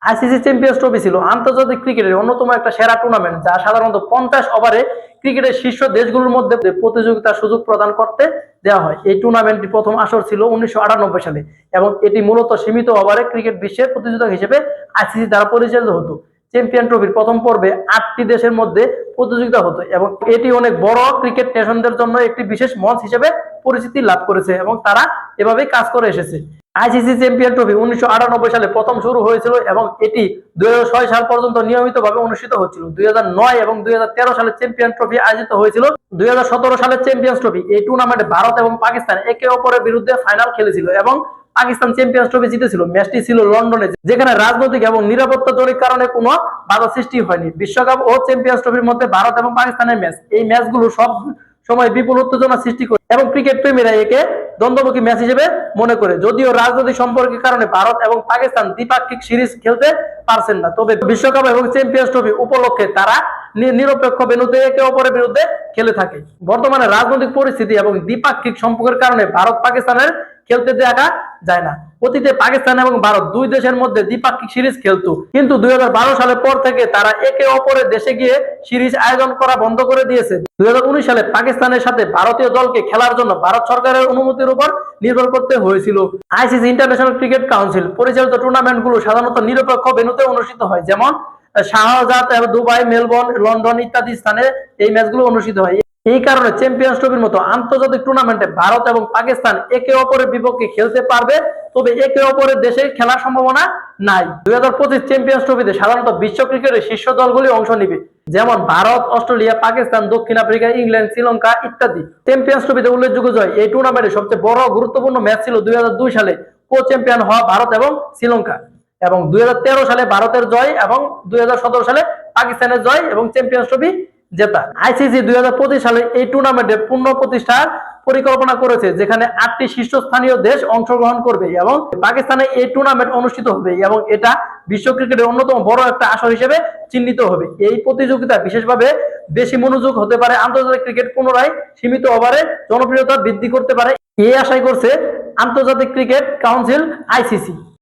ICC champions trophy ছিল আন্তর্জাতিক ক্রিকেটের অন্যতম একটা সেরা টুর্নামেন্ট, যা সাধারণত 50 ওভারে ক্রিকেটের শীর্ষ দেশগুলোর মধ্যে প্রতিযোগিতার সুযোগ প্রদান করতে দেওয়া হয়। এই টুর্নামেন্টটি প্রথম আসর ছিল 1998 সালে এবং এটি মূলত সীমিত ওভারে ক্রিকেট বিশ্বের প্রতিযোগিতা হিসেবে আইসিসি দ্বারা পরিচালিত হতো। চ্যাম্পিয়ন ট্রফির প্রথম পর্বে 8টি দেশের মধ্যে প্রতিযোগিতা হতো এবং এটি অনেক বড় ক্রিকেট নেশনদের জন্য একটি বিশেষ মঞ্চ হিসেবে পরিচিতি লাভ করেছে এবং তারা এভাবেই কাজ করে এসেছে। আইসিসি চ্যাম্পিয়ন ট্রফি 1998 সালে প্রথম শুরু হয়েছিল এবং এটি 2006 সাল পর্যন্ত নিয়মিতভাবে অনুষ্ঠিত হচ্ছিল। 2009 এবং 2013 সালে চ্যাম্পিয়ন ট্রফি আয়োজিত হয়েছিল। 2017 সালে চ্যাম্পিয়ন্স ট্রফি এই টুর্নামেন্টে ভারত এবং পাকিস্তান একে অপরের বিরুদ্ধে ফাইনাল খেলেছিল এবং পাকিস্তান চ্যাম্পিয়ন্স ট্রফি জিতেছিল। ম্যাচটি ছিল লন্ডনে, যেখানে রাজনৈতিক এবং নিরাপত্তাজনিত কারণে কোনো বাধা সৃষ্টি হয়নি। বিশ্বকাপ ও চ্যাম্পিয়ন্স ট্রফির মধ্যে ভারত এবং পাকিস্তানের ম্যাচ, এই ম্যাচগুলো সব সময় বিপুল উত্তেজনা সৃষ্টি করে এবং ক্রিকেট প্রেমীরা একে দ্বন্দ্বমুখী ম্যাচ হিসেবে মনে করে। যদিও রাজনৈতিক সম্পর্কের কারণে ভারত এবং পাকিস্তান দ্বিপাক্ষিক সিরিজ খেলতে পারছেন না, তবে বিশ্বকাপ এবং চ্যাম্পিয়ন্স ট্রফি উপলক্ষে তারা নিরপেক্ষ ভেন্যুতে একে অপরের বিরুদ্ধে খেলে থাকে। বর্তমানে রাজনৈতিক পরিস্থিতি এবং দ্বিপাক্ষিক সম্পর্কের কারণে ভারত পাকিস্তানের খেলতে দেখা যায় না। অতীতে পাকিস্তান এবং ভারত দুই দেশের মধ্যে দ্বিপাক্ষিক সিরিজ খেলতো, কিন্তু 2012 সালের পর থেকে তারা একে অপরের দেশে গিয়ে সিরিজ আয়োজন করা বন্ধ করে দিয়েছে। 2019 সালে পাকিস্তানের সাথে ভারতীয় দলকে খেলার জন্য ভারত সরকারের অনুমতির উপর নির্ভর করতে হয়েছিল। আইসিসি ইন্টারন্যাশনাল ক্রিকেট কাউন্সিল পরিচালিত টুর্নামেন্টগুলো সাধারণত নিরপেক্ষ ভেন্যুতে অনুষ্ঠিত হয়, যেমন শাহজাদ, দুবাই, মেলবোর্ন, লন্ডন ইত্যাদি স্থানে এই ম্যাচগুলো অনুষ্ঠিত হয়। এই কারণে চ্যাম্পিয়ন্স ট্রফির মতো আন্তর্জাতিক টুর্নামেন্টে ভারত এবং পাকিস্তান একে অপরের বিপক্ষে খেলতে পারবে, তবে একে অপরের দেশে খেলার সম্ভাবনা নাই। 2025 চ্যাম্পিয়ন্স ট্রফিতে সাধারণত বিশ্ব ক্রিকেটের শীর্ষ দলগুলি অংশ নিবে, যেমন ভারত, অস্ট্রেলিয়া, পাকিস্তান, দক্ষিণ আফ্রিকা, ইংল্যান্ড, শ্রীলঙ্কা ইত্যাদি। চ্যাম্পিয়ন্স ট্রফিতে উল্লেখযোগ্য জয়, এই টুর্নামেন্টের সবচেয়ে বড় গুরুত্বপূর্ণ ম্যাচ ছিল 2002 সালে কো চ্যাম্পিয়ন হওয়া ভারত এবং শ্রীলঙ্কা, এবং 2013 সালে ভারতের জয় এবং 2017 সালে পাকিস্তানের জয় এবং চ্যাম্পিয়ন্স ট্রফি জেতা। আইসিসি 2025 সালে এই টুর্নামেন্টের পুনঃপ্রতিষ্ঠার পরিকল্পনা করেছে, যেখানে 8টি শীর্ষস্থানীয় দেশ অংশগ্রহণ করবে এবং পাকিস্তানে এই টুর্নামেন্ট অনুষ্ঠিত হবে এবং এটা বিশ্ব ক্রিকেটের অন্যতম বড় একটা আসর হিসেবে চিহ্নিত হবে। এই প্রতিযোগিতা বিশেষভাবে বেশি মনোযোগ হতে পারে, আন্তর্জাতিক ক্রিকেট পুনরায় সীমিত ওভারে জনপ্রিয়তা বৃদ্ধি করতে পারে, এই আশাই করছে আন্তর্জাতিক ক্রিকেট কাউন্সিল আইসিসি।